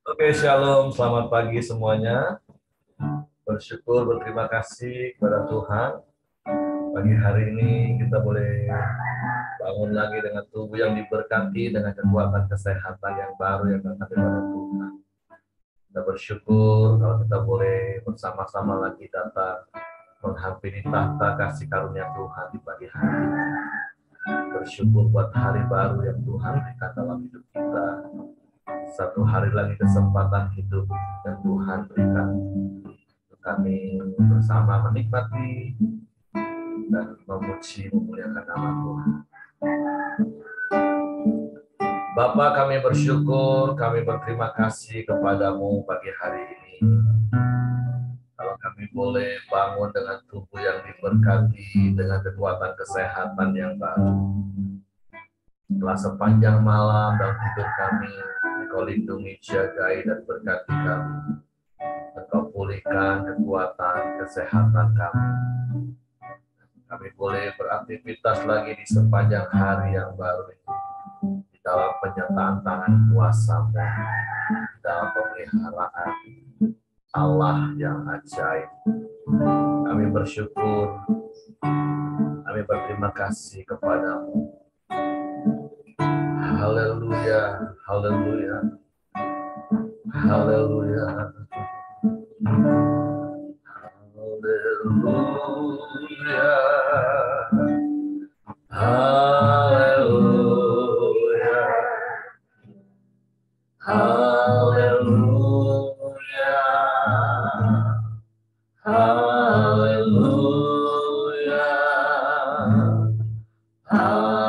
Oke, shalom, selamat pagi semuanya. Bersyukur, berterima kasih kepada Tuhan. Pagi hari ini kita boleh bangun lagi dengan tubuh yang diberkati, dengan kekuatan kesehatan yang baru yang datang dari Tuhan. Kita bersyukur kalau kita boleh bersama-sama lagi datang menghampiri tahta kasih karunia Tuhan di pagi hari ini. Bersyukur buat hari baru yang Tuhan berikan dalam hidup kita. Satu hari lagi kesempatan hidup yang Tuhan berikan. Kami bersama menikmati dan memuji memuliakan nama Tuhan. Bapa, kami bersyukur, kami berterima kasih kepadamu pagi hari ini. Kalau kami boleh bangun dengan tubuh yang diberkati, dengan kekuatan kesehatan yang baru. Setelah sepanjang malam dan tidur kami, Engkau lindungi, jagai, dan berkati kami. Engkau pulihkan kekuatan kesehatan kami. Kami boleh beraktivitas lagi di sepanjang hari yang baru ini. Di dalam penyertaan tangan kuasa-Mu, di dalam pemeliharaan Allah yang ajaib. Kami bersyukur, kami berterima kasih kepadamu. Haleluya, haleluya, haleluya, haleluya, haleluya, haleluya, haleluya, haleluya, haleluya, haleluya,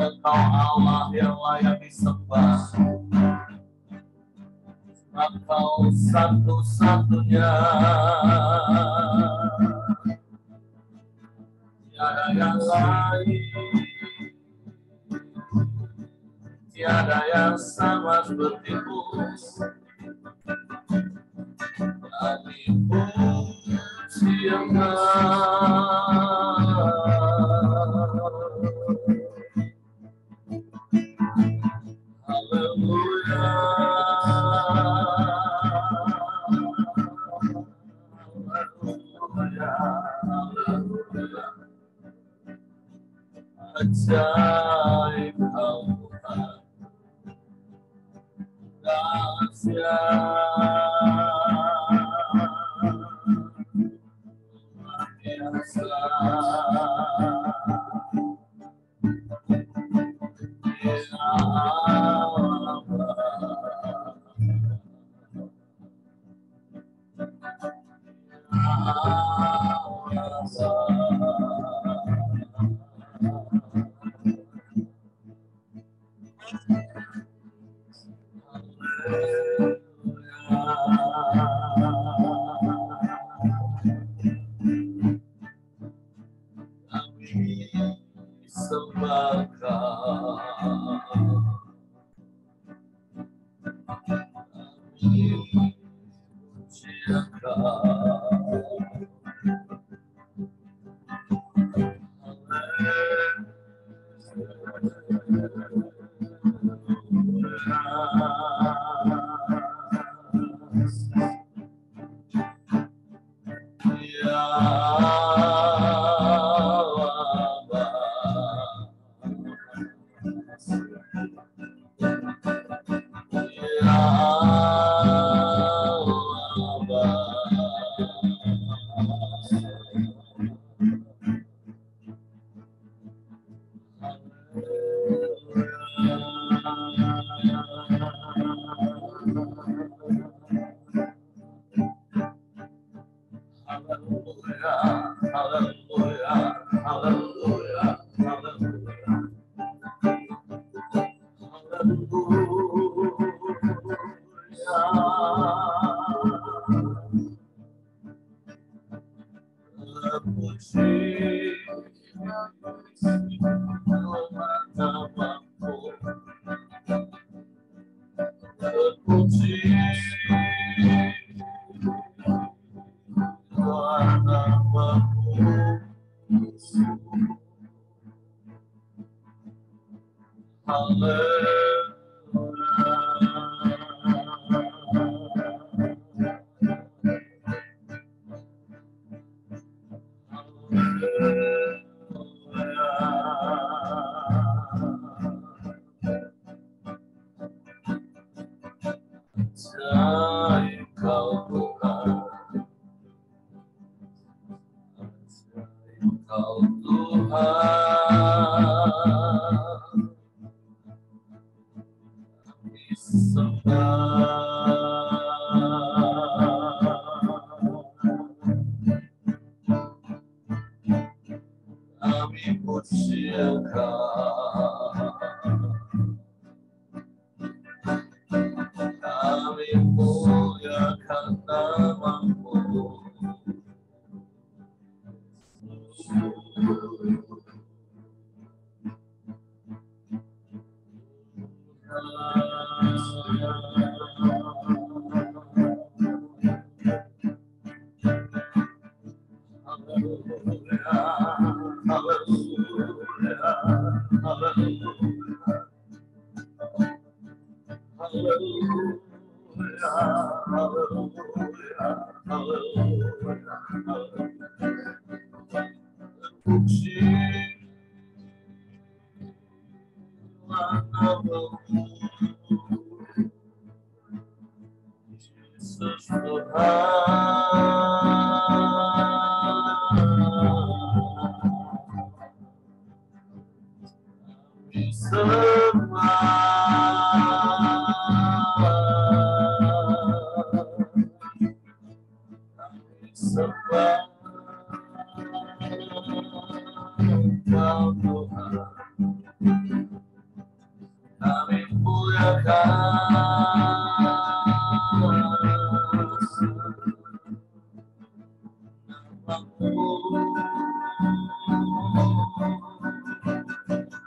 Engkau Allah yang layak disembah. Engkau satu-satunya, tiada yang lain, tiada yang sama sepertimu. Kami puji Engkau. Haleluya, haleluya, haleluya. Ajaib Kau Tuhan, dahsyat, biasa. Ajaib Kau Tuhan, ajaib Kau Tuhan, kami sembah, kami puji Engkau, kami muliakan nama-Mu. Yesus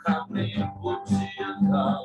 kami puji Engkau.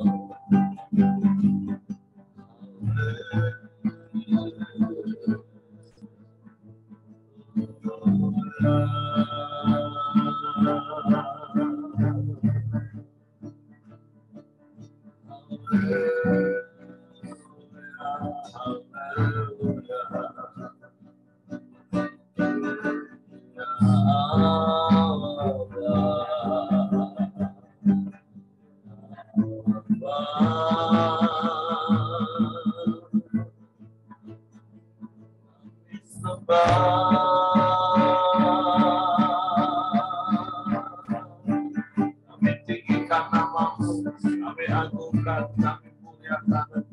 Kami tinggikan nama-Mu, kami agungkan, kami muliakan.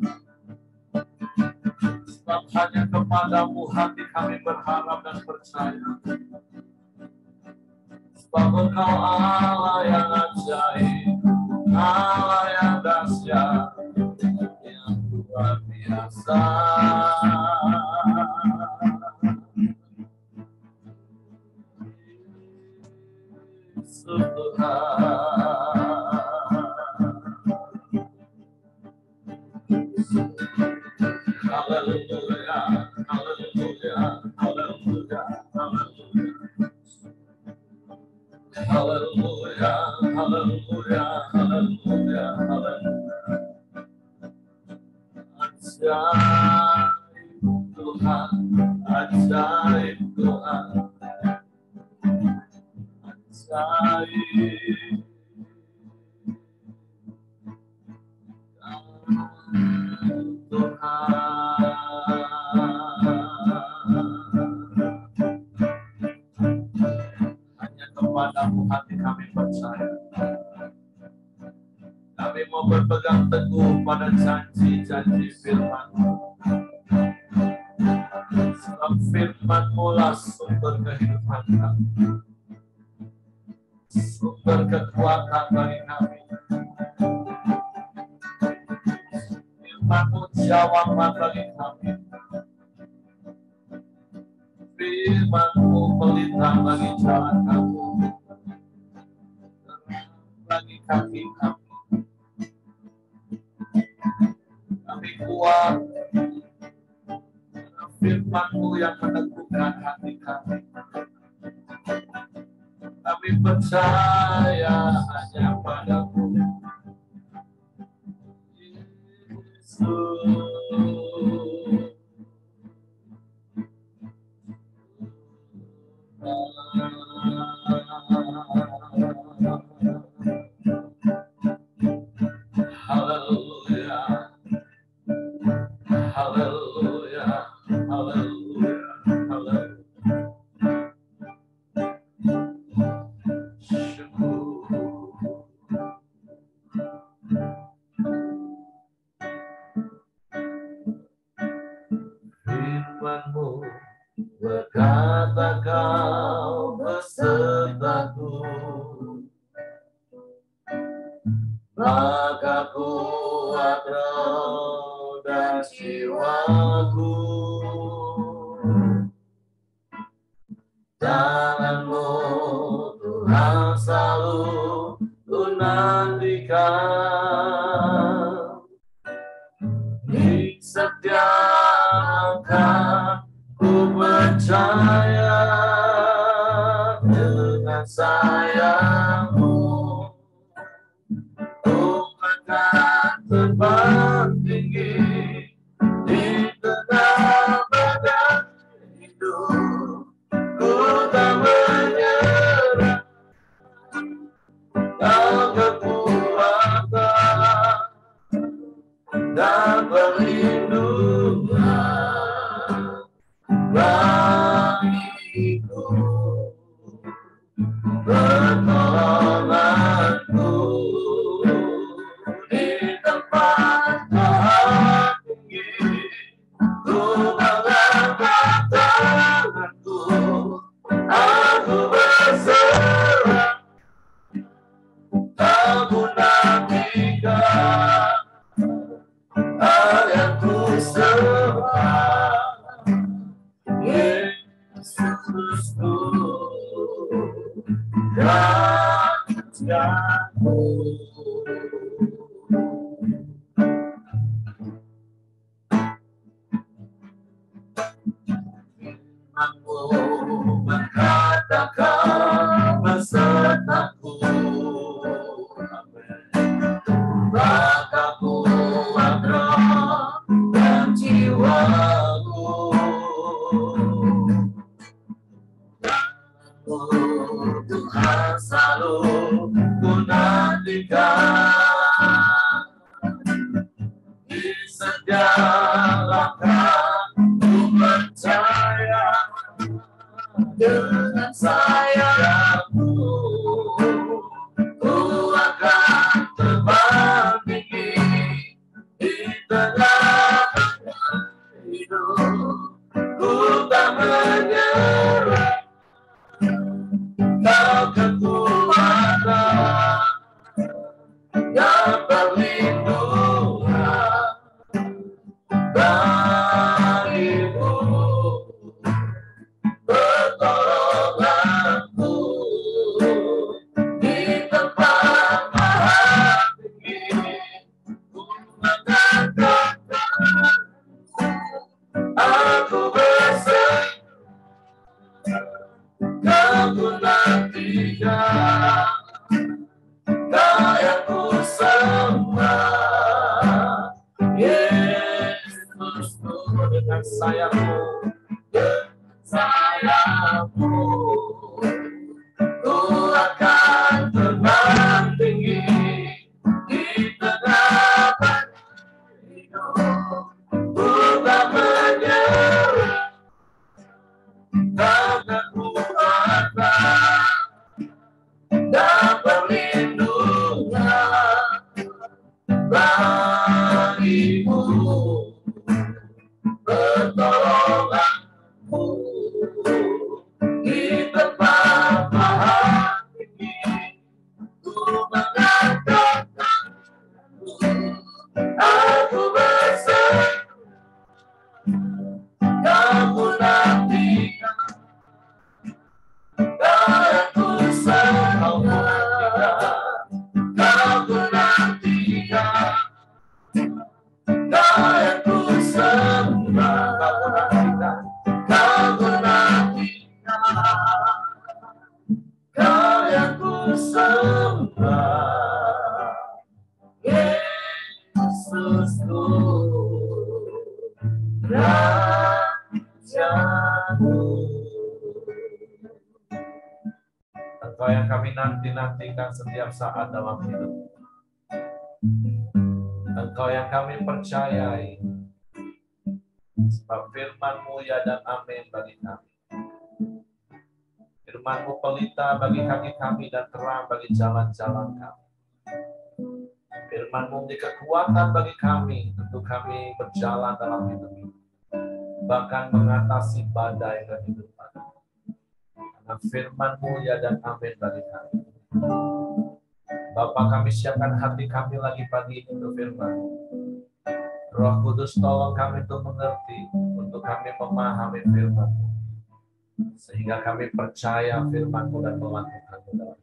Sebab hanya kepada-Mu hati kami berharap dan percaya. Sebab Engkau Allah yang ajaib, Allah yang dahsyat, yang luar biasa. Haleluya, haleluya, haleluya, haleluya, haleluya, haleluya, haleluya. Ajaib Tuhan, ajaib Tuhan, ajaib. Hanya kepada-Mu hati kami percaya. Kami mau berpegang teguh pada janji-janji firman-Mu. Sebab firman-Mu lah sumber kehidupan kami, sumber kekuatan bagi kami. Firman-Mu jawaban bagi kami. Firman-Mu pelita bagi jalan kami, bagi kaki kami. Kami kuat, firman-Mu yang meneguhkan hati kami. Kami percaya hanya pada-Mu, Yesus. Haleluya, haleluya, haleluya, haleluya. Firman-Mu berkata Kau besertaku, maka kuat roh dan jiwaku. Tangan-Mu Tuhan selalu ku nantikan. Di setiap langkah ku percaya dengan sayang-Mu, ku akan terbang tinggi di tengah badai hidup. Ku tak menyerah, Kau kekuatan dan perlindungan bagiku, pertolonganku di tempat Tuhan tinggi. Ku mengangkat tanganku, aku berserah, aku nantikan ayatku sembah, Yesusku, Rajaku. Aku berkata Kau besertaku, maka kuat roh dan jiwaku. Tuhan selalu ku nantikan. Di setiap langkah ku percaya dengan sayang-Mu, ku akan terbang tinggi di tengah hidup. Ku tak menyerah, Kau kekuatan dan perlindungan bagiku, pertolonganku di tempat maha tinggi. Ku mengangkat tanganku, aku berserah, Kau ku nantikan, Kau yang ku sembah, Yesusku. Dengan sayang-Mu, dengan sayang-Mu, ku akan terbang tinggi di tengah badai hidup. Ku tak menyerah, Kau kekuatan dan perlindungan bagiku, pertolonganku di tempat maha tinggi. Ku mengangkat tanganku, aku berserah, Kau ku nantikan, Kau yang ku sembah, Kau ku nantikan, Kau yang ku sembah, Kau ku nantikan, Kau yang ku sembah, Yesusku, Rajaku. Engkau yang kami nanti-nantikan setiap saat dalam hidup. Engkau yang kami percayai. Sebab firman-Mu ya dan amin bagi kami. Firman-Mu pelita bagi kaki kami dan terang bagi jalan-jalan kami. Firman-Mu menjadi kekuatan bagi kami untuk kami berjalan dalam hidup ini. Bahkan mengatasi badai kehidupan. Karena firman-Mu ya dan amin bagi kami. Bapa, kami siapkan hati kami lagi pagi ini untuk firman-Mu. Roh Kudus tolong kami untuk mengerti, untuk kami memahami firman-Mu. Sehingga kami percaya firman-Mu dan melakukan-Mu.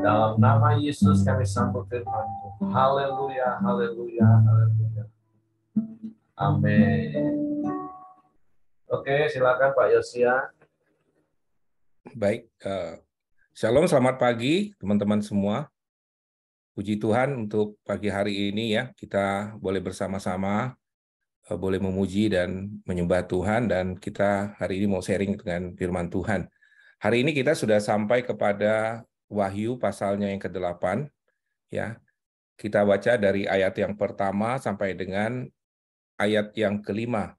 Dalam nama Yesus kami sambut firman-Mu. Haleluya, haleluya, haleluya. Amin. Oke, silakan Pak Yosia. Baik, Shalom, selamat pagi teman-teman semua. Puji Tuhan untuk pagi hari ini ya, kita boleh bersama-sama, boleh memuji dan menyembah Tuhan, dan kita hari ini mau sharing dengan firman Tuhan. Hari ini kita sudah sampai kepada Wahyu pasalnya yang ke-8, ya. Kita baca dari ayat yang pertama sampai dengan ayat yang ke-5,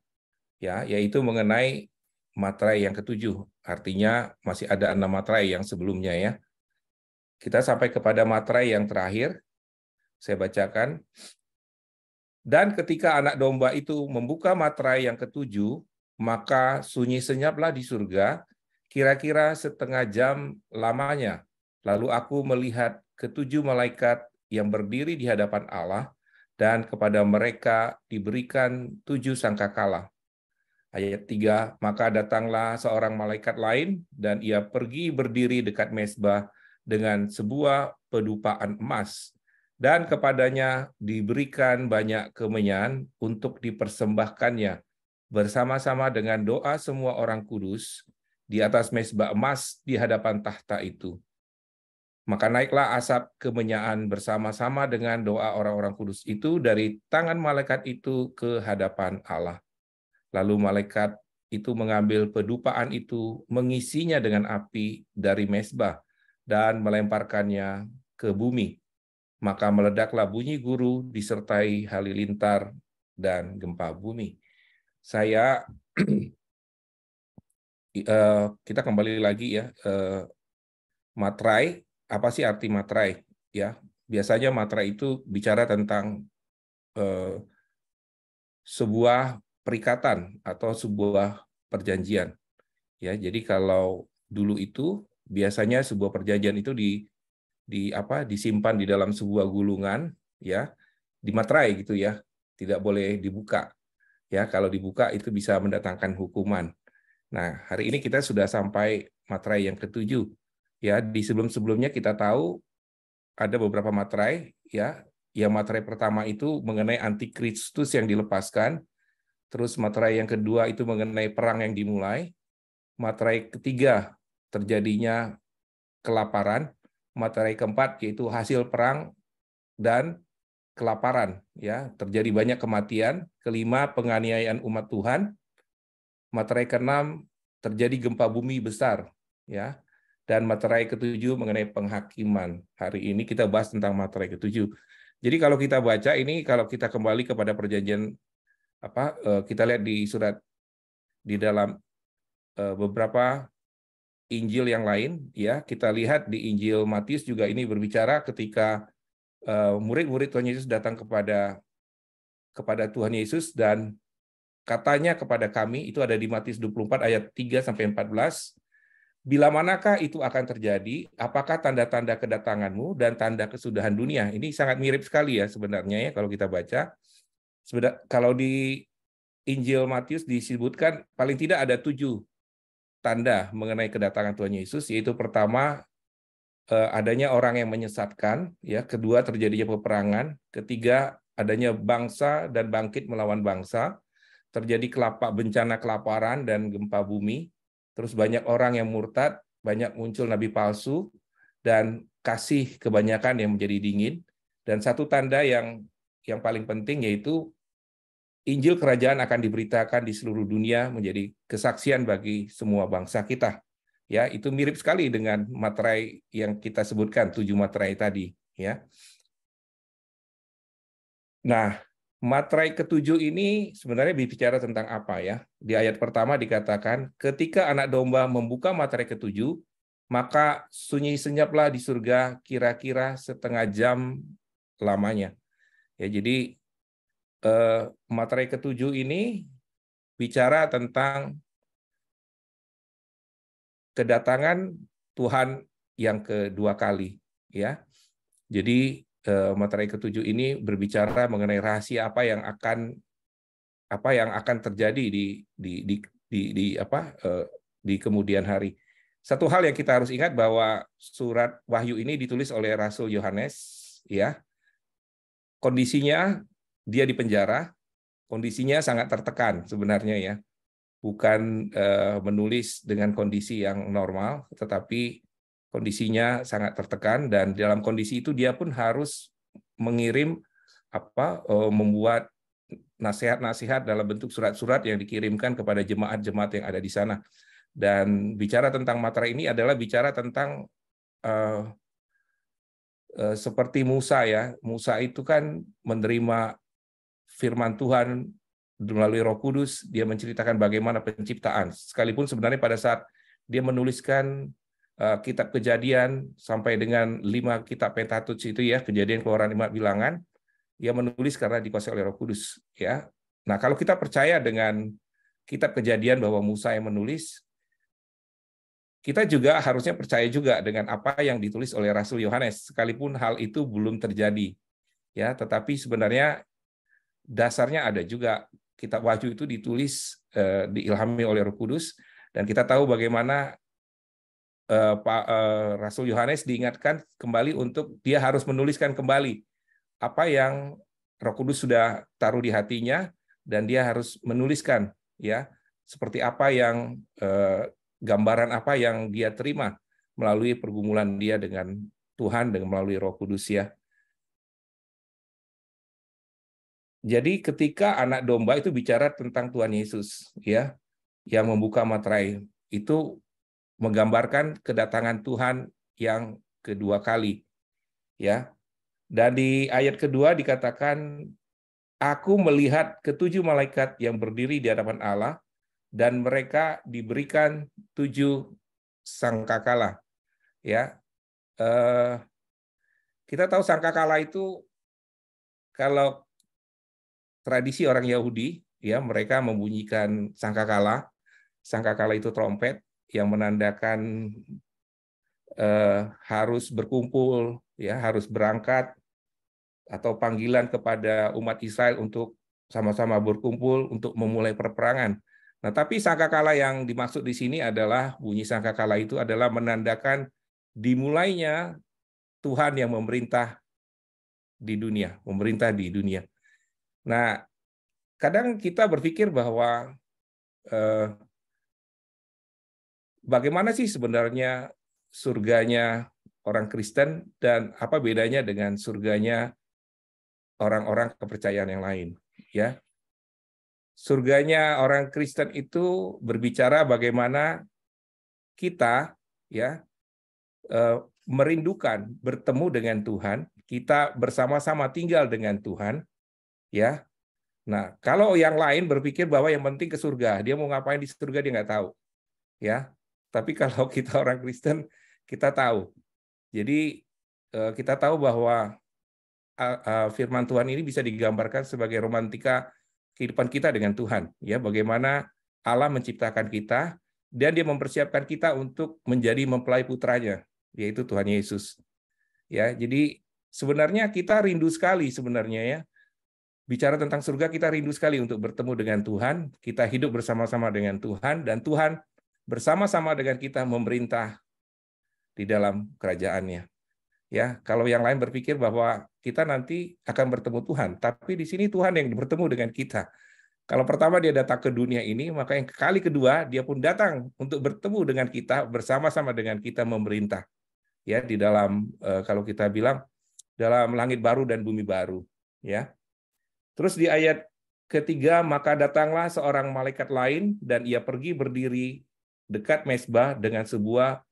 ya, yaitu mengenai materai yang ke-7. Artinya masih ada 6 materai yang sebelumnya ya. Kita sampai kepada materai yang terakhir. Saya bacakan. Dan ketika anak domba itu membuka materai yang ke-7, maka sunyi senyaplah di surga, kira-kira setengah jam lamanya. Lalu aku melihat ke-7 malaikat yang berdiri di hadapan Allah, dan kepada mereka diberikan 7 sangkakala. Ayat 3, maka datanglah seorang malaikat lain, dan ia pergi berdiri dekat mezbah dengan sebuah pedupaan emas. Dan kepadanya diberikan banyak kemenyan untuk dipersembahkannya, bersama-sama dengan doa semua orang kudus di atas mezbah emas di hadapan tahta itu. Maka naiklah asap kemenyaan bersama-sama dengan doa orang-orang kudus itu dari tangan malaikat itu ke hadapan Allah. Lalu malaikat itu mengambil pedupaan itu, mengisinya dengan api dari mezbah, dan melemparkannya ke bumi. Maka meledaklah bunyi guru disertai halilintar dan gempa bumi. Kita kembali lagi ya, materai. Apa sih arti materai? Ya, biasanya materai itu bicara tentang sebuah perikatan atau sebuah perjanjian. Ya, jadi kalau dulu itu biasanya sebuah perjanjian itu disimpan di dalam sebuah gulungan, ya, dimaterai gitu ya, tidak boleh dibuka. Ya, kalau dibuka itu bisa mendatangkan hukuman. Nah, hari ini kita sudah sampai materai yang ke-7. Ya, di sebelum-sebelumnya kita tahu ada beberapa materai, ya. Yang materai pertama itu mengenai antikristus yang dilepaskan. Terus materai yang kedua itu mengenai perang yang dimulai. Materai ketiga terjadinya kelaparan. Materai keempat yaitu hasil perang dan kelaparan, ya, terjadi banyak kematian. Kelima, penganiayaan umat Tuhan. Materai keenam, terjadi gempa bumi besar, ya. Dan materai ketujuh mengenai penghakiman. Hari ini kita bahas tentang materai ketujuh. Jadi kalau kita baca ini, kalau kita kembali kepada perjanjian kita lihat di surat di dalam beberapa Injil yang lain, ya, kita lihat di Injil Matius juga ini berbicara ketika murid-murid Tuhan Yesus datang kepada Tuhan Yesus dan katanya kepada kami, itu ada di Matius 24 ayat 3 sampai 14. Bila manakah itu akan terjadi? Apakah tanda-tanda kedatanganmu dan tanda kesudahan dunia? Ini sangat mirip sekali ya sebenarnya ya kalau kita baca. Kalau di Injil Matius disebutkan paling tidak ada 7 tanda mengenai kedatangan Tuhan Yesus, yaitu pertama adanya orang yang menyesatkan, ya, kedua terjadinya peperangan, ketiga adanya bangsa dan bangkit melawan bangsa, terjadi bencana kelaparan dan gempa bumi, terus banyak orang yang murtad, banyak muncul nabi palsu, dan kasih kebanyakan yang menjadi dingin, dan satu tanda yang paling penting yaitu Injil Kerajaan akan diberitakan di seluruh dunia menjadi kesaksian bagi semua bangsa kita. Ya, itu mirip sekali dengan materai yang kita sebutkan, 7 materai tadi. Ya. Nah, Materai ketujuh ini sebenarnya berbicara tentang apa ya? Di ayat pertama dikatakan, ketika anak domba membuka materai ketujuh, maka sunyi senyaplah di surga kira-kira setengah jam lamanya. Ya, jadi materai ketujuh ini bicara tentang kedatangan Tuhan yang kedua kali, ya. Jadi materai ketujuh ini berbicara mengenai rahasia apa yang akan terjadi di kemudian hari. Satu hal yang kita harus ingat bahwa surat Wahyu ini ditulis oleh Rasul Yohanes, ya. Kondisinya dia di penjara, kondisinya sangat tertekan sebenarnya ya. Bukan menulis dengan kondisi yang normal, tetapi kondisinya sangat tertekan, dan dalam kondisi itu dia pun harus mengirim membuat nasihat-nasihat dalam bentuk surat-surat yang dikirimkan kepada jemaat-jemaat yang ada di sana. Dan bicara tentang materai ini adalah bicara tentang seperti Musa ya. Musa itu kan menerima firman Tuhan melalui Roh Kudus, dia menceritakan bagaimana penciptaan. Sekalipun sebenarnya pada saat dia menuliskan kitab Kejadian sampai dengan 5 kitab Pentateuch itu ya, Kejadian, Keluaran, 5 Bilangan, dia menulis karena dikuasai oleh Roh Kudus ya. Nah, kalau kita percaya dengan kitab Kejadian bahwa Musa yang menulis, kita juga harusnya percaya juga dengan apa yang ditulis oleh Rasul Yohanes, sekalipun hal itu belum terjadi ya, tetapi sebenarnya dasarnya ada juga. Kitab Wahyu itu ditulis diilhami oleh Roh Kudus, dan kita tahu bagaimana Rasul Yohanes diingatkan kembali untuk dia harus menuliskan kembali apa yang Roh Kudus sudah taruh di hatinya, dan dia harus menuliskan ya seperti apa yang gambaran apa yang dia terima melalui pergumulan dia dengan Tuhan dengan melalui Roh Kudus ya. Jadi ketika anak domba itu bicara tentang Tuhan Yesus ya, yang membuka materai, itu menggambarkan kedatangan Tuhan yang kedua kali ya. Dan di ayat kedua dikatakan, aku melihat ketujuh malaikat yang berdiri di hadapan Allah, dan mereka diberikan 7 sangkakala ya. Kita tahu sangkakala itu, kalau tradisi orang Yahudi ya, mereka membunyikan sangkakala. Sangkakala itu trompet yang menandakan harus berkumpul ya, harus berangkat, atau panggilan kepada umat Israel untuk sama-sama berkumpul untuk memulai perperangan. Nah, tapi sangkakala yang dimaksud di sini adalah, bunyi sangkakala itu adalah menandakan dimulainya Tuhan yang memerintah di dunia, memerintah di dunia. Nah, kadang kita berpikir bahwa bagaimana sih sebenarnya surganya orang Kristen dan apa bedanya dengan surganya orang-orang kepercayaan yang lain, ya. Surganya orang Kristen itu berbicara bagaimana kita ya merindukan bertemu dengan Tuhan, kita bersama-sama tinggal dengan Tuhan, ya. Nah, kalau yang lain berpikir bahwa yang penting ke surga, dia mau ngapain di surga dia nggak tahu, ya. Tapi kalau kita orang Kristen, kita tahu. Jadi kita tahu bahwa firman Tuhan ini bisa digambarkan sebagai romantika kehidupan kita dengan Tuhan, ya. Bagaimana Allah menciptakan kita dan Dia mempersiapkan kita untuk menjadi mempelai putranya, yaitu Tuhan Yesus. Ya, jadi sebenarnya kita rindu sekali sebenarnya ya. Bicara tentang surga, kita rindu sekali untuk bertemu dengan Tuhan, kita hidup bersama-sama dengan Tuhan, dan Tuhan bersama-sama dengan kita memerintah di dalam kerajaan-Nya. Ya, kalau yang lain berpikir bahwa kita nanti akan bertemu Tuhan, tapi di sini Tuhan yang bertemu dengan kita. Kalau pertama dia datang ke dunia ini, maka yang kali kedua dia pun datang untuk bertemu dengan kita, bersama-sama dengan kita memerintah. Ya, di dalam kalau kita bilang dalam langit baru dan bumi baru, ya. Terus di ayat ketiga, maka datanglah seorang malaikat lain dan ia pergi berdiri dekat mezbah dengan sebuah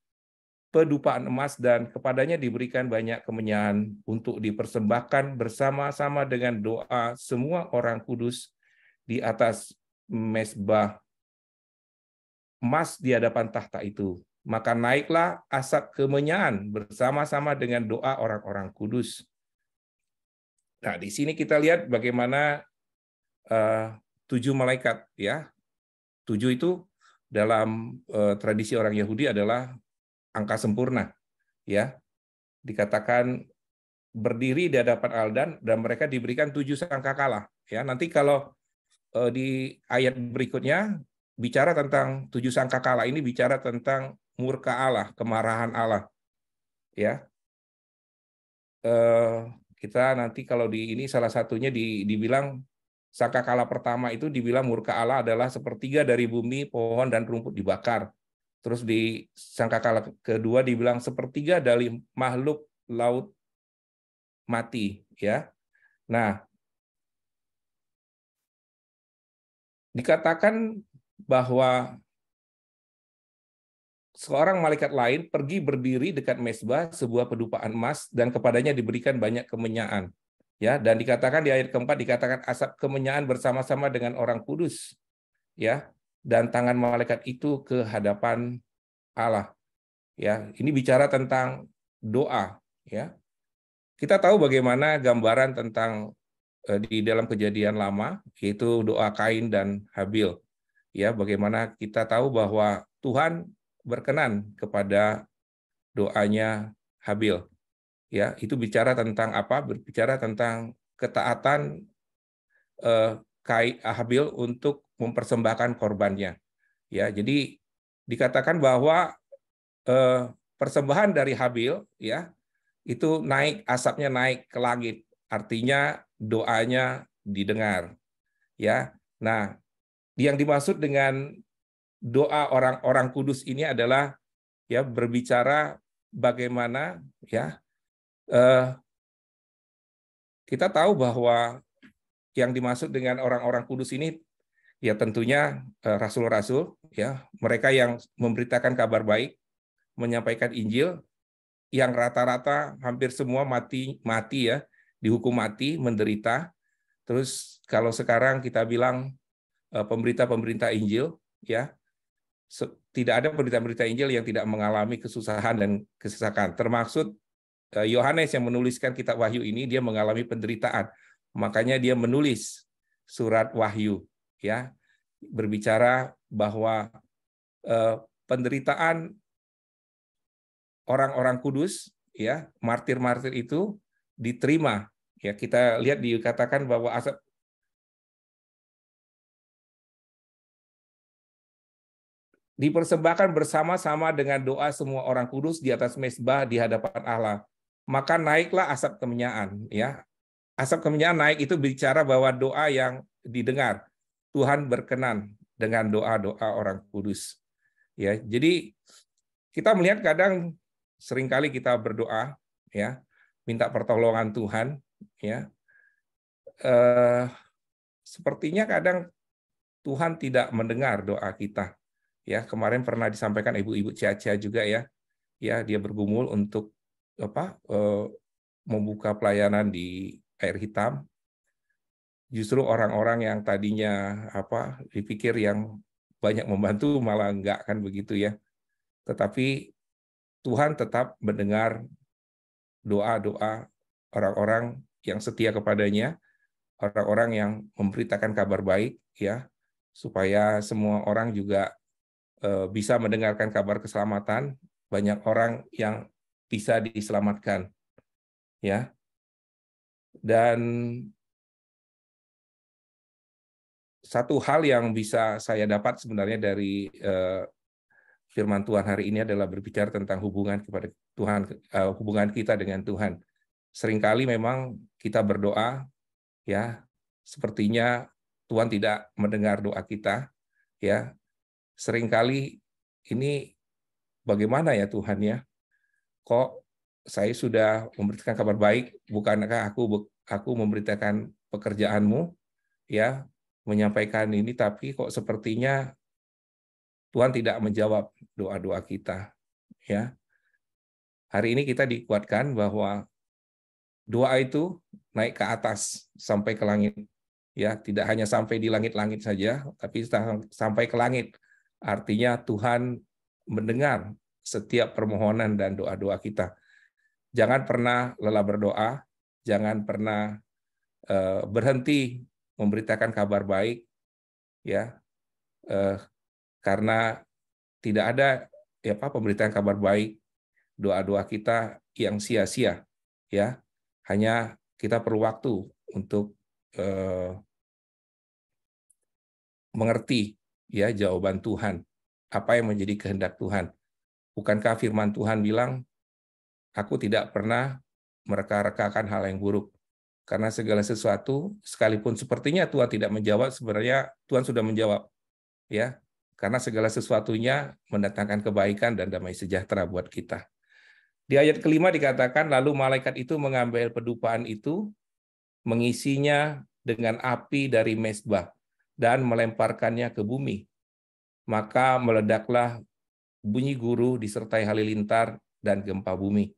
pedupaan emas, dan kepadanya diberikan banyak kemenyan untuk dipersembahkan bersama-sama dengan doa semua orang kudus di atas mezbah emas di hadapan tahta itu. Maka naiklah asap kemenyan bersama-sama dengan doa orang-orang kudus. Nah, di sini kita lihat bagaimana 7 malaikat, ya. 7 itu dalam tradisi orang Yahudi adalah angka sempurna, ya. Dikatakan berdiri di hadapan Allah, dan mereka diberikan 7 sangkakala, ya. Nanti kalau di ayat berikutnya bicara tentang 7 sangkakala ini, bicara tentang murka Allah, kemarahan Allah, ya. Kita nanti kalau di ini salah satunya dibilang sangkakala pertama itu dibilang murka Allah adalah sepertiga dari bumi, pohon dan rumput dibakar. Terus di sangkakala kedua dibilang sepertiga dari makhluk laut mati, ya. Nah, dikatakan bahwa seorang malaikat lain pergi berdiri dekat mezbah sebuah pedupaan emas, dan kepadanya diberikan banyak kemenyaan. Ya, dan dikatakan di ayat keempat, dikatakan asap kemenyaan bersama-sama dengan orang kudus, ya, dan tangan malaikat itu ke hadapan Allah. Ya, ini bicara tentang doa, ya. Kita tahu bagaimana gambaran tentang di dalam Kejadian Lama, yaitu doa Kain dan Habil. Ya, bagaimana kita tahu bahwa Tuhan berkenan kepada doanya Habil. Ya, itu bicara tentang apa? Berbicara tentang ketaatan Habil untuk mempersembahkan korbannya. Ya, jadi dikatakan bahwa persembahan dari Habil, ya, itu naik, asapnya naik ke langit, artinya doanya didengar. Ya, nah, yang dimaksud dengan doa orang-orang kudus ini adalah, ya, berbicara bagaimana, ya, kita tahu bahwa yang dimaksud dengan orang-orang kudus ini, ya, tentunya rasul-rasul, ya, mereka yang memberitakan kabar baik, menyampaikan Injil, yang rata-rata hampir semua mati, ya, dihukum mati, menderita. Terus kalau sekarang kita bilang pemberita-pemberita Injil, ya, tidak ada pemberita-pemberita Injil yang tidak mengalami kesusahan dan kesesakan. Termaksud Yohanes yang menuliskan kitab Wahyu ini, dia mengalami penderitaan. Makanya dia menulis surat Wahyu, ya, berbicara bahwa penderitaan orang-orang kudus, ya, martir-martir itu diterima. Ya, kita lihat dikatakan bahwa asap dipersembahkan bersama-sama dengan doa semua orang kudus di atas mezbah di hadapan Allah. Maka naiklah asap kemenyaan, ya. Asap kemenyaan naik itu bicara bahwa doa yang didengar. Tuhan berkenan dengan doa-doa orang kudus. Ya, jadi kita melihat kadang seringkali kita berdoa, ya, minta pertolongan Tuhan, ya. Sepertinya kadang Tuhan tidak mendengar doa kita. Ya, kemarin pernah disampaikan ibu-ibu Cia-Cia juga, ya. Ya, dia bergumul untuk membuka pelayanan di Air Hitam. Justru orang-orang yang tadinya dipikir yang banyak membantu malah enggak, kan begitu, ya. Tetapi Tuhan tetap mendengar doa-doa orang-orang yang setia kepadanya, orang-orang yang memberitakan kabar baik, ya, supaya semua orang juga bisa mendengarkan kabar keselamatan. Banyak orang yang bisa diselamatkan, ya. Dan satu hal yang bisa saya dapat sebenarnya dari firman Tuhan hari ini adalah berbicara tentang hubungan kepada Tuhan, hubungan kita dengan Tuhan. Seringkali memang kita berdoa, ya, sepertinya Tuhan tidak mendengar doa kita, ya. Seringkali ini bagaimana ya Tuhan, ya? Kok saya sudah memberitakan kabar baik, bukankah aku memberitakan pekerjaanmu, ya, menyampaikan ini, tapi kok sepertinya Tuhan tidak menjawab doa-doa kita, ya. Hari ini kita dikuatkan bahwa doa itu naik ke atas sampai ke langit. Ya, tidak hanya sampai di langit-langit saja, tapi sampai ke langit. Artinya Tuhan mendengar setiap permohonan dan doa-doa kita. Jangan pernah lelah berdoa, jangan pernah berhenti memberitakan kabar baik, ya, karena tidak ada pemberitaan kabar baik, doa-doa kita yang sia-sia, ya. Hanya kita perlu waktu untuk mengerti ya jawaban Tuhan, apa yang menjadi kehendak Tuhan. Bukankah firman Tuhan bilang, aku tidak pernah mereka-rekakan hal yang buruk. Karena segala sesuatu, sekalipun sepertinya Tuhan tidak menjawab, sebenarnya Tuhan sudah menjawab. Ya, karena segala sesuatunya mendatangkan kebaikan dan damai sejahtera buat kita. Di ayat kelima dikatakan, lalu malaikat itu mengambil pedupaan itu, mengisinya dengan api dari mezbah, dan melemparkannya ke bumi. Maka meledaklah bunyi guru disertai halilintar dan gempa bumi.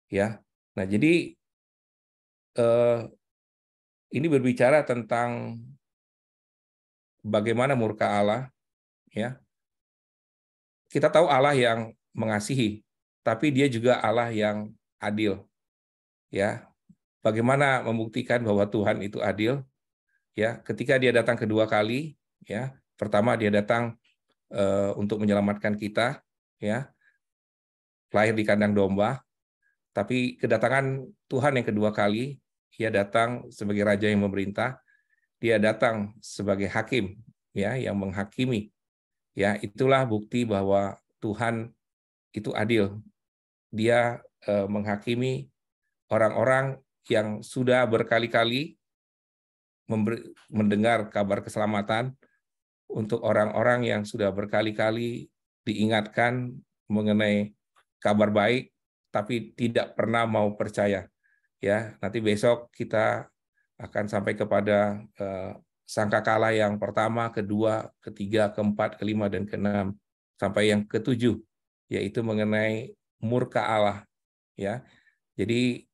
Ya, nah jadi ini berbicara tentang bagaimana murka Allah. Ya, kita tahu Allah yang mengasihi, tapi Dia juga Allah yang adil. Ya, bagaimana membuktikan bahwa Tuhan itu adil? Ya, ketika Dia datang kedua kali, ya, pertama Dia datang untuk menyelamatkan kita, ya, lahir di kandang domba. Tapi kedatangan Tuhan yang kedua kali, Dia datang sebagai Raja yang memerintah, Dia datang sebagai hakim, ya, yang menghakimi. Ya, itulah bukti bahwa Tuhan itu adil. Dia menghakimi orang-orang yang sudah berkali-kali mendengar kabar keselamatan, untuk orang-orang yang sudah berkali-kali diingatkan mengenai kabar baik, tapi tidak pernah mau percaya. Ya, nanti besok kita akan sampai kepada sangkakala yang pertama, kedua, ketiga, keempat, kelima, dan keenam, sampai yang ketujuh, yaitu mengenai murka Allah. Ya, jadi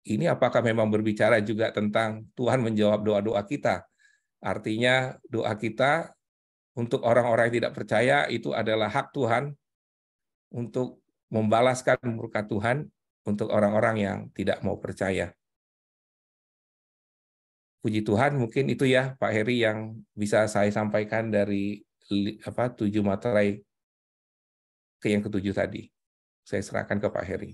ini apakah memang berbicara juga tentang Tuhan menjawab doa-doa kita? Artinya doa kita untuk orang-orang yang tidak percaya itu adalah hak Tuhan untuk membalaskan murka Tuhan untuk orang-orang yang tidak mau percaya. Puji Tuhan, mungkin itu ya Pak Heri yang bisa saya sampaikan dari 7 materai ke yang ketujuh tadi. Saya serahkan ke Pak Heri.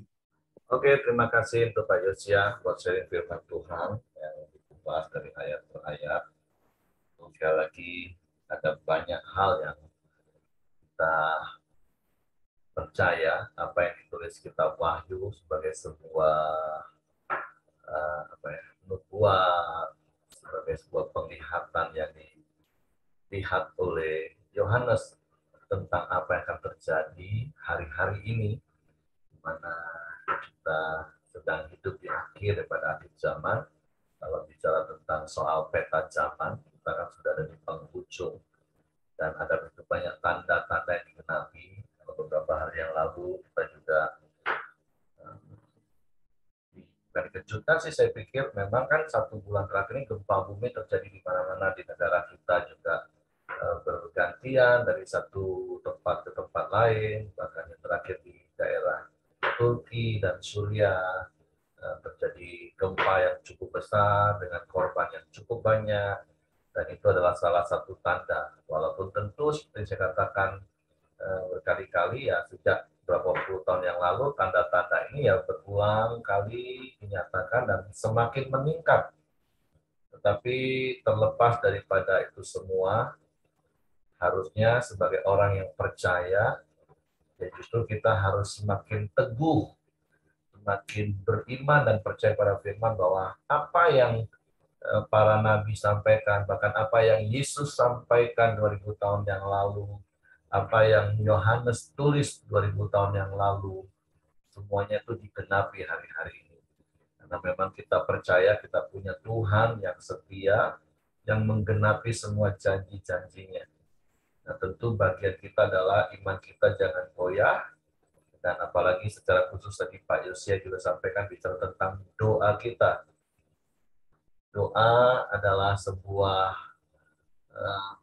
Oke, terima kasih untuk Pak Yosia buat sharing firman Tuhan yang dibahas dari ayat per ayat. Sekali lagi, ada banyak hal yang kita percaya, apa yang ditulis kitab Wahyu sebagai sebuah nubuat, sebagai sebuah penglihatan yang dilihat oleh Yohanes tentang apa yang akan terjadi hari-hari ini, di mana kita sedang hidup di akhir daripada akhir zaman. Kalau bicara tentang soal peta zaman, kita kan sudah ada di penghujung dan ada begitu banyak tanda-tanda yang digenapi. Kalau beberapa hari yang lalu kita juga bukan kejutan sih, saya pikir memang kan 1 bulan terakhir ini gempa bumi terjadi di mana-mana di negara kita juga bergantian dari satu tempat ke tempat lain, bahkan yang terakhir di daerah Turki dan Suriah terjadi gempa yang cukup besar dengan korban yang cukup banyak, dan itu adalah salah satu tanda. Walaupun tentu seperti saya katakan berkali-kali ya, sejak berapa puluh tahun yang lalu, tanda-tanda ini ya berulang kali dinyatakan dan semakin meningkat. Tetapi terlepas daripada itu semua, harusnya sebagai orang yang percaya, ya justru kita harus semakin teguh, semakin beriman dan percaya pada firman bahwa apa yang para nabi sampaikan, bahkan apa yang Yesus sampaikan 2000 tahun yang lalu, apa yang Yohanes tulis 2000 tahun yang lalu, semuanya itu digenapi hari-hari ini. Karena memang kita percaya kita punya Tuhan yang setia, yang menggenapi semua janji-janjinya. Nah, tentu bagian kita adalah iman kita jangan goyah, Dan apalagi secara khusus tadi Pak Yosia juga sampaikan bicara tentang doa kita. Doa adalah sebuah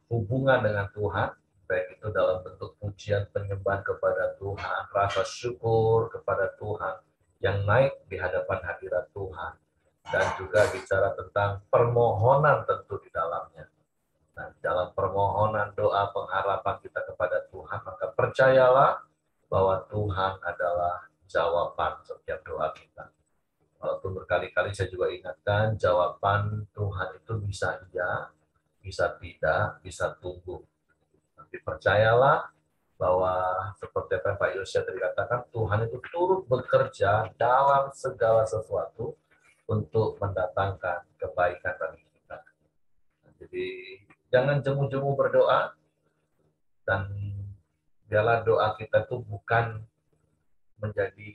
hubungan dengan Tuhan, baik itu dalam bentuk pujian penyembahan kepada Tuhan, rasa syukur kepada Tuhan yang naik di hadapan hadirat Tuhan, dan juga bicara tentang permohonan tentu di dalamnya. Nah, dalam permohonan doa pengharapan kita kepada Tuhan, maka percayalah bahwa Tuhan adalah jawaban setiap doa kita. Walaupun berkali-kali saya juga ingatkan, jawaban Tuhan itu bisa iya, bisa tidak, bisa tunggu. Tapi percayalah bahwa seperti apa yang Pak Yosia tadi katakan, Tuhan itu turut bekerja dalam segala sesuatu untuk mendatangkan kebaikan bagi kita. Jadi jangan jemu-jemu berdoa, dan biarlah doa kita itu bukan menjadi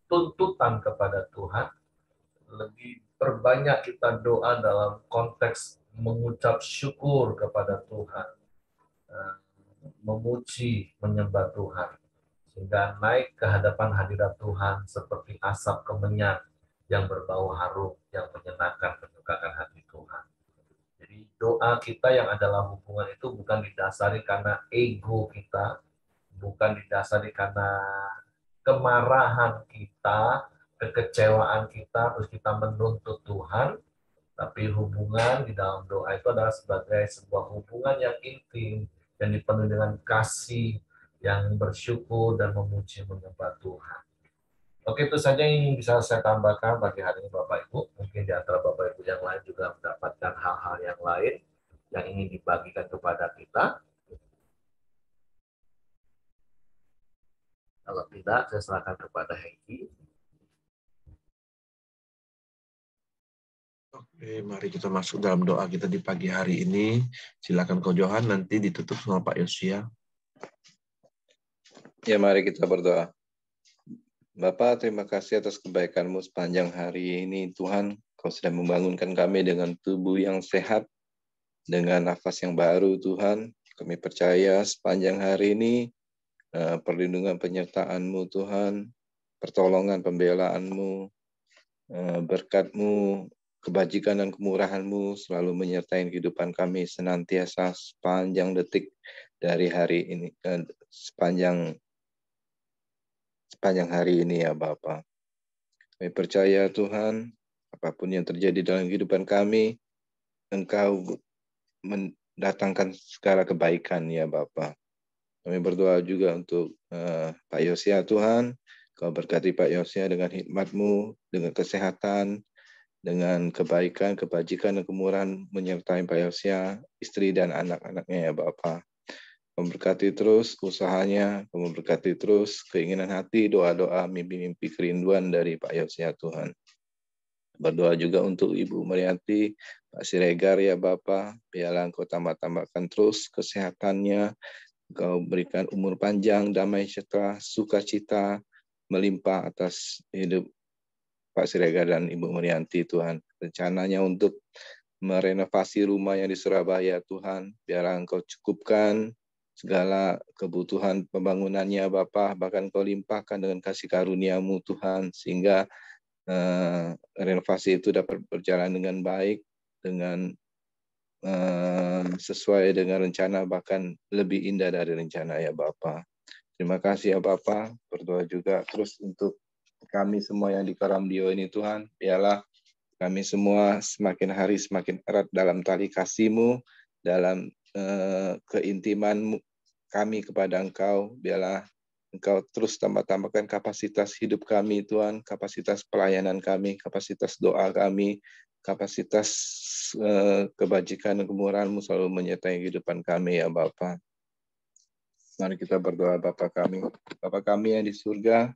tuntutan kepada Tuhan, lebih berbanyak kita doa dalam konteks mengucap syukur kepada Tuhan, memuji, menyembah Tuhan, sehingga naik ke hadapan hadirat Tuhan seperti asap kemenyan yang berbau harum, yang menyenangkan, menyukakan hati Tuhan. Jadi doa kita yang adalah hubungan itu bukan didasari karena ego kita, bukan didasari karena kemarahan kita, kekecewaan kita, terus kita menuntut Tuhan, tapi hubungan di dalam doa itu adalah sebagai sebuah hubungan yang intim, yang dipenuhi dengan kasih, yang bersyukur dan memuji menyembah Tuhan. Oke, itu saja yang bisa saya tambahkan bagi hari ini Bapak Ibu. Mungkin di antara Bapak Ibu yang lain juga mendapatkan hal-hal yang lain yang ingin dibagikan kepada kita. Kalau tidak, saya serahkan kepada Hengki. Oke, mari kita masuk dalam doa kita di pagi hari ini. Silakan Ko Johan, nanti ditutup sama Pak Yosia. Ya, mari kita berdoa. Bapa, terima kasih atas kebaikan-Mu sepanjang hari ini. Tuhan, Kau sudah membangunkan kami dengan tubuh yang sehat, dengan nafas yang baru, Tuhan. Kami percaya sepanjang hari ini, perlindungan penyertaan-Mu, Tuhan, pertolongan pembelaan-Mu, berkat-Mu, kebajikan dan kemurahan-Mu selalu menyertai kehidupan kami senantiasa sepanjang detik dari hari ini, sepanjang hari ini ya Bapa. Kami percaya Tuhan, apapun yang terjadi dalam kehidupan kami, Engkau mendatangkan segala kebaikan ya Bapa. Kami berdoa juga untuk Pak Yosia Tuhan, Kau berkati Pak Yosia dengan hikmat-Mu, dengan kesehatan, dengan kebaikan, kebajikan, dan kemurahan menyertai Pak Yosia, istri dan anak-anaknya ya Bapa. Memberkati terus usahanya, memberkati terus keinginan hati, doa-doa, mimpi-mimpi kerinduan dari Pak Yosia Tuhan. Berdoa juga untuk Ibu Marianti, Pak Siregar ya Bapa, biarlah Engkau tambah-tambahkan terus kesehatannya, Engkau berikan umur panjang, damai sejahtera, sukacita, melimpah atas hidup Pak Siregar dan Ibu Marianti Tuhan. Rencananya untuk merenovasi rumah yang di Surabaya Tuhan, biarlah Engkau cukupkan segala kebutuhan pembangunannya Bapa, bahkan Kau limpahkan dengan kasih karunia-Mu Tuhan, sehingga renovasi itu dapat berjalan dengan baik, dengan sesuai dengan rencana, bahkan lebih indah dari rencana ya Bapa. Terima kasih ya Bapa. Berdoa juga terus untuk kami semua yang di Karambio ini Tuhan, biarlah kami semua semakin hari semakin erat dalam tali kasih-Mu, dalam keintiman kami kepada Engkau. Biarlah Engkau terus tambah-tambahkan kapasitas hidup kami Tuhan, kapasitas pelayanan kami, kapasitas doa kami, kapasitas kebajikan dan kemurahan-Mu selalu menyertai kehidupan kami ya Bapa. Mari kita berdoa. Bapa kami yang di surga,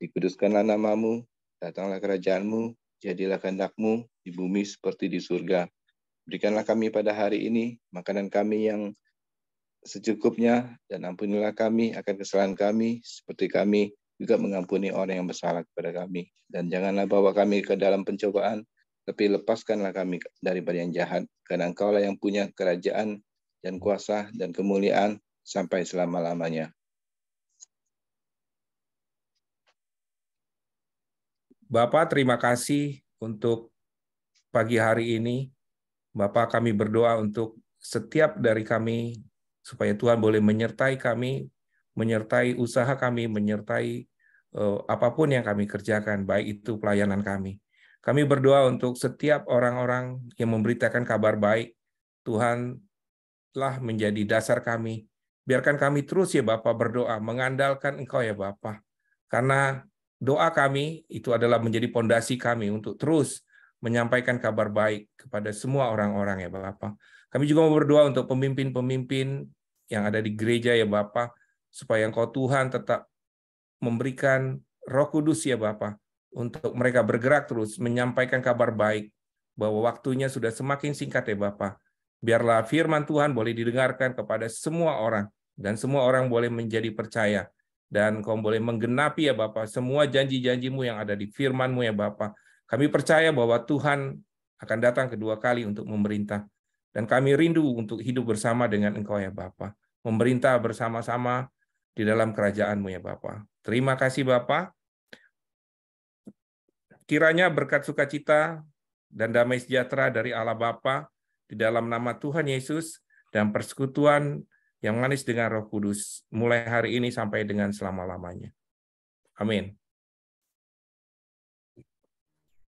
dikuduskanlah nama-Mu, datanglah kerajaan-Mu, jadilah kehendak-Mu di bumi seperti di surga. Berikanlah kami pada hari ini makanan kami yang secukupnya, dan ampunilah kami akan kesalahan kami, seperti kami juga mengampuni orang yang bersalah kepada kami. Dan janganlah bawa kami ke dalam pencobaan, tapi lepaskanlah kami daripada yang jahat, karena Engkaulah yang punya kerajaan dan kuasa dan kemuliaan sampai selama-lamanya. Bapak, terima kasih untuk pagi hari ini. Bapak, kami berdoa untuk setiap dari kami, supaya Tuhan boleh menyertai kami, menyertai usaha kami, menyertai apapun yang kami kerjakan, baik itu pelayanan kami. Kami berdoa untuk setiap orang-orang yang memberitakan kabar baik. Tuhanlah menjadi dasar kami. Biarkan kami terus ya Bapak berdoa, mengandalkan Engkau ya Bapak. Karena doa kami itu adalah menjadi pondasi kami untuk terus menyampaikan kabar baik kepada semua orang-orang ya Bapak. Kami juga mau berdoa untuk pemimpin-pemimpin yang ada di gereja ya Bapak, supaya Engkau Tuhan tetap memberikan Roh Kudus ya Bapak, untuk mereka bergerak terus menyampaikan kabar baik, bahwa waktunya sudah semakin singkat ya Bapak. Biarlah firman Tuhan boleh didengarkan kepada semua orang, dan semua orang boleh menjadi percaya. Dan Kau boleh menggenapi ya Bapak semua janji-janji-Mu yang ada di firman-Mu ya Bapak. Kami percaya bahwa Tuhan akan datang kedua kali untuk memerintah. Dan kami rindu untuk hidup bersama dengan Engkau ya Bapak. Memerintah bersama-sama di dalam kerajaan-Mu ya Bapak. Terima kasih Bapak. Kiranya berkat sukacita dan damai sejahtera dari Allah Bapa di dalam nama Tuhan Yesus dan persekutuan yang manis dengan Roh Kudus mulai hari ini sampai dengan selama-lamanya. Amin.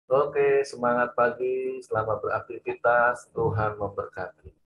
Oke, semangat pagi, selamat beraktivitas, Tuhan memberkati.